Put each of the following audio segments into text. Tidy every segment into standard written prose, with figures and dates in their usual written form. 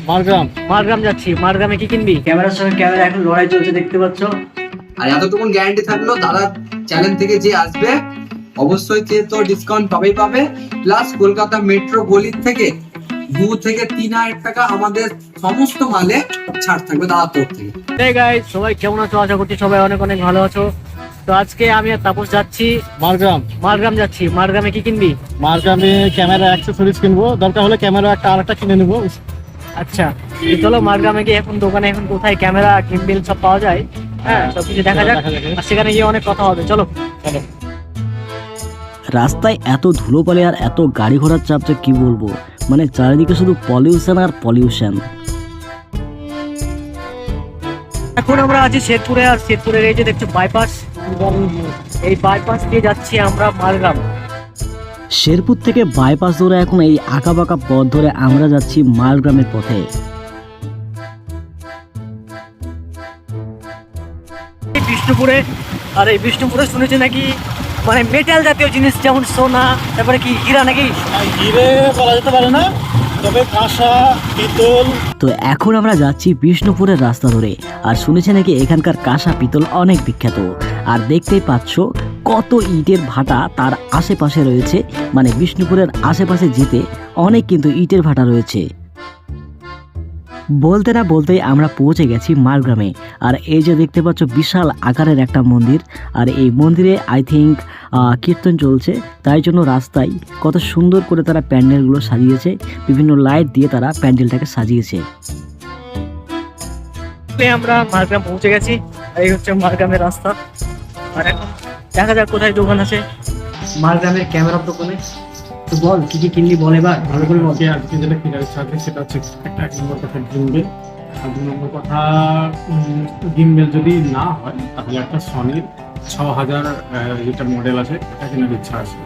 মারগ্রাম যাচ্ছি। মারগ্রামে কি কিনবি? ক্যামেরার সঙ্গে ক্যামেরা এখন লড়াই চলছে দেখতে পাচ্ছ। আর এতটুকুন গ্যারান্টি থাকলো দাদা চ্যালেঞ্জ থেকে যে আসবে অবশ্যই সে তো ডিসকাউন্ট পাবে। প্লাস কলকাতা মেট্রো গলির থেকে 2 থেকে 3,000 টাকা আমাদের সমস্ত মালে ছাড় থাকবে দাদার তরফ থেকে। hey guys, সবাই কেমন আছো? আশা করছি সবাই অনেক অনেক ভালো আছো। তো আজকে আমি আর তাপস যাচ্ছি মারগ্রাম যাচ্ছি। মারগ্রামে কি কিনবি? মারগ্রামে ক্যামেরা অ্যাক্সেসরিজ কিনবো, দরকার হলে ক্যামেরা আরেকটা কিনে নেবো। আচ্ছা, চলো মারগ্রামে গিয়ে এখন দোকানে এখন কোথায় ক্যামেরা গিম্বেল সব পাওয়া যায়, হ্যাঁ সবকিছু দেখা যাক। আর সেখানে গিয়ে অনেক কথা হবে, চলো। রাস্তায় এত ধুলোবালি আর এত গাড়ি ঘোড়ার চাপ যে কি বলবো, মানে চারিদিকে শুধু পলিউশন আর পলিউশন। এখন আমরা আছি শেরপুরে, আর শেরপুরের এই যে দেখছো বাইপাস, এই বাইপাস দিয়ে যাচ্ছি আমরা মারগ্রাম। শেরপুর থেকে বাইপাস ধরে এখন এই আঁকাবাঁকা পথ ধরে আমরা যাচ্ছি মারগ্রামের পথে। বিষ্ণুপুরে, আর এই বিষ্ণুপুরে শুনেছি নাকি মানে মেটাল জাতীয় জিনিস যেমন সোনা, তারপরে কি হীরা নাকি? হিরে বলা যেতে পারে না, তবে কাঁসা, পিতল। তো এখন আমরা যাচ্ছি বিষ্ণুপুরের রাস্তা ধরে, আর শুনেছি নাকি এখানকার কাঁসা পিতল অনেক বিখ্যাত। আর দেখতেই পাচ্ছ কত ইটের ভাটা তার আশেপাশে রয়েছে, মানে বিষ্ণুপুরের আশেপাশে যেতে অনেক কিন্তু ইটের ভাটা রয়েছে। বলতে না বলতেই আমরা পৌঁছে গেছি মারগ্রামে। আর এই যে দেখতে পাচ্ছ বিশাল আকারের একটা মন্দির, আর এই মন্দিরে আই থিঙ্ক কীর্তন চলছে, তাই জন্য রাস্তায় কত সুন্দর করে তারা প্যান্ডেলগুলো সাজিয়েছে, বিভিন্ন লাইট দিয়ে তারা প্যান্ডেলটাকে সাজিয়েছে। আমরা মারগ্রাম পৌঁছে গেছি, এই হচ্ছে মারগ্রামের রাস্তা। আর এখন দেখা যাক কোথায় দোকান আছে মারগ্রামের ক্যামেরার দোকানে। তো বল কি কি কিনলি, বল এবার ভালো করে বল। আজকে যেটা কেনার ইচ্ছা আছে সেটা হচ্ছে একটা 1 নম্বর কথা গিম্বেল, আর 2 নম্বর কথা গিম্বেল যদি না হয় তাহলে একটা সনির 6000 যেটা মডেল আছে এটা কেনার ইচ্ছা আছে।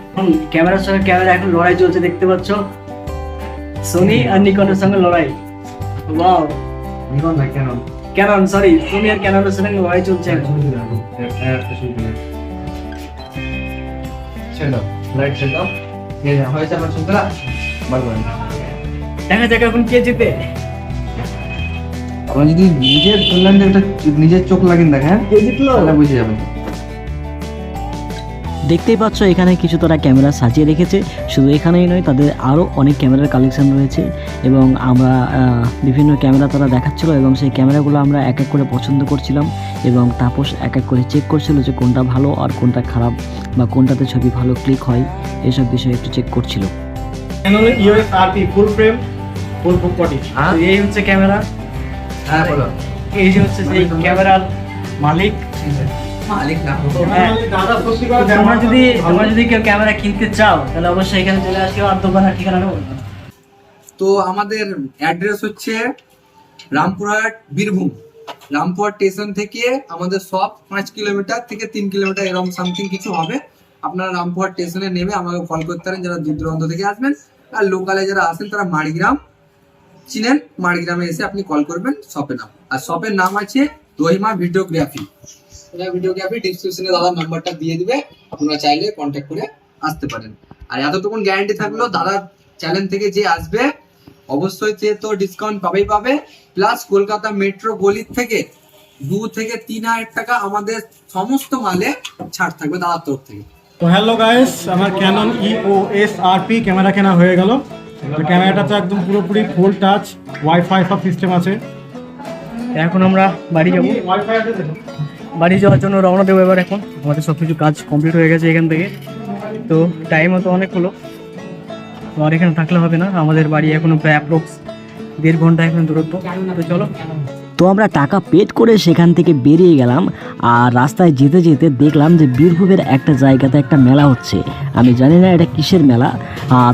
ক্যামেরার সঙ্গে ক্যামেরা এখন লড়াই চলছে দেখতে পাচ্ছ, সোনি আর নিকনের সঙ্গে লড়াই। ওয়াও, নিকন না কেন ক্যানন, সরি সোনি আর ক্যাননের সঙ্গে লড়াই চলছে এখন। চলো লাইট সেট দাও, এই হয়েছে আমার সুন্দরা বার করেন। দেখা যাক এখন কে জিতে। আপনি যদি নিজের তুলনায় একটা নিজের চোখ লাগেন দেখেন কে জিতলো তাহলে বুঝে যাবেন। দেখতেই পাচ্ছ এখানে কিছু তারা ক্যামেরা সাজিয়ে রেখেছে, শুধু এখানেই নয়, তাদের আরও অনেক ক্যামেরার কালেকশন রয়েছে। এবং আমরা বিভিন্ন ক্যামেরা তারা দেখাচ্ছিল, এবং সেই ক্যামেরাগুলো আমরা এক এক করে পছন্দ করছিলাম, এবং তাপস এক এক করে চেক করছিল যে কোনটা ভালো আর কোনটা খারাপ, বা কোনটাতে ছবি ভালো ক্লিক হয়, এসব বিষয়ে একটু চেক করছিল। Canon EOS RP ফুল ফ্রেম ফুল বডি। এই হচ্ছে ক্যামেরা, হ্যাঁ বলো। এই যে হচ্ছে সেই ক্যামেরার মালিক। মালিক না হ্যাঁ, দাদা সত্যি করে তোমরা যদি কেউ ক্যামেরা কিনতে চাও তাহলে অবশ্যই এখানে চলে আসো। আর দোকানের ঠিকানা নেবো। তো আমাদের অ্যাড্রেস হচ্ছে রামপুরহাট বীরভূম। রামপুরহাট স্টেশন থেকে আমাদের সব 5 কিলোমিটার থেকে 3 কিলোমিটার এরকম সামথিং কিছু হবে। আপনারা রামপুরহাট স্টেশনে নেমে আমাকে কল করতে পারেন যারা দূর দূরান্ত থেকে আসবেন। আর লোকালে যারা আসেন তারা মাড়িগ্রাম চিনেন, মাড়িগ্রামে এসে আপনি কল করবেন শপের নাম। আর শপের নাম আছে দহিমা ভিডিওগ্রাফি। ভিডিওগ্রাফি ডিসক্রিপশনে দাদার নাম্বারটা দিয়ে দিবে, আপনারা চাইলে কন্ট্যাক্ট করে আসতে পারেন। আর এতটুকুন গ্যারান্টি থাকলো দাদার চ্যালেঞ্জ থেকে যে আসবে অবশ্যই সে তো ডিসকাউন্ট পাবে। প্লাস কলকাতা মেট্রো গলির থেকে 2 থেকে 3,000 টাকা আমাদের সমস্ত মালে ছাড় থাকবে দাদার তরফ থেকে। তো হ্যালো গাইস, আমার Canon EOS RP ক্যামেরা কেনা হয়ে গেল। তো ক্যামেরাটা তো একদম পুরোপুরি ফুল টাচ, ওয়াইফাই সব সিস্টেম আছে। এখন আমরা বাড়ি যাবো, ওয়াইফাই আছে তো? বাড়ি যাওয়ার জন্য রওনা দেবো এবার। এখন আমাদের সব কিছু কাজ কমপ্লিট হয়ে গেছে এখান থেকে, তো টাইমও তো অনেক হলো, তো আর এখানে থাকলে হবে না। আমাদের বাড়ি এখনো প্রায় অ্যাপ্রক্স 1.5 ঘন্টা এখন দূরত্ব। তো চলো। তো আমরা টাকা পেড করে সেখান থেকে বেরিয়ে গেলাম, আর রাস্তায় যেতে যেতে দেখলাম যে বীরভূমের একটা জায়গাতে একটা মেলা হচ্ছে। আমি জানি না এটা কিসের মেলা।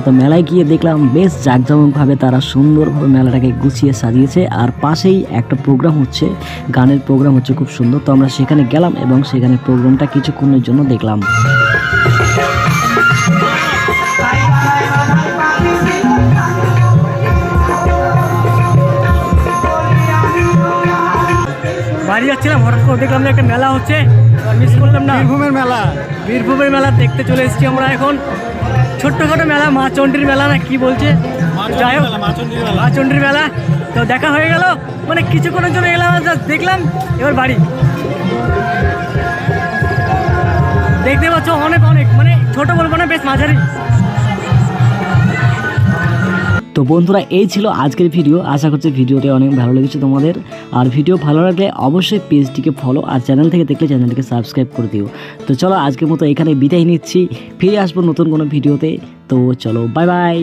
তো মেলায় গিয়ে দেখলাম বেশ জাঁকজমকভাবে তারা সুন্দরভাবে মেলাটাকে গুছিয়ে সাজিয়েছে, আর পাশেই একটা প্রোগ্রাম হচ্ছে, গানের প্রোগ্রাম হচ্ছে খুব সুন্দর। তো আমরা সেখানে গেলাম এবং সেখানে প্রোগ্রামটা কিছুক্ষণের জন্য দেখলাম। বাড়ি যাচ্ছিলাম, হঠাৎ করে দেখলাম যে একটা মেলা হচ্ছে, মিস করলাম না। বীরভূমের মেলা দেখতে চলে এসেছি আমরা এখন। ছোট্টখাটো মেলা, মা চণ্ডীর মেলা না কি বলছে, যাই হোক মা চণ্ডীর মেলা। তো দেখা হয়ে গেল, মানে কিছুক্ষণের জন্য এলাম, জাস্ট দেখলাম, এবার বাড়ি। দেখতে পাচ্ছ অনেক অনেক মানে ছোট বলবো না, বেশ মাঝারি। তো বন্ধুরা এই ছিল আজকের ভিডিও। আশা করছি ভিডিওটি অনেক ভালো লেগেছে তোমাদের। আর ভিডিও ভালো লাগলে অবশ্যই পেজটিকে ফলো আর চ্যানেল থেকে দেখলে চ্যানেলটিকে সাবস্ক্রাইব করে দিও। তো চলো আজকের মতো এখানে বিদায় নিচ্ছি, ফিরে আসবো নতুন কোনো ভিডিওতে। তো চলো বাই বাই।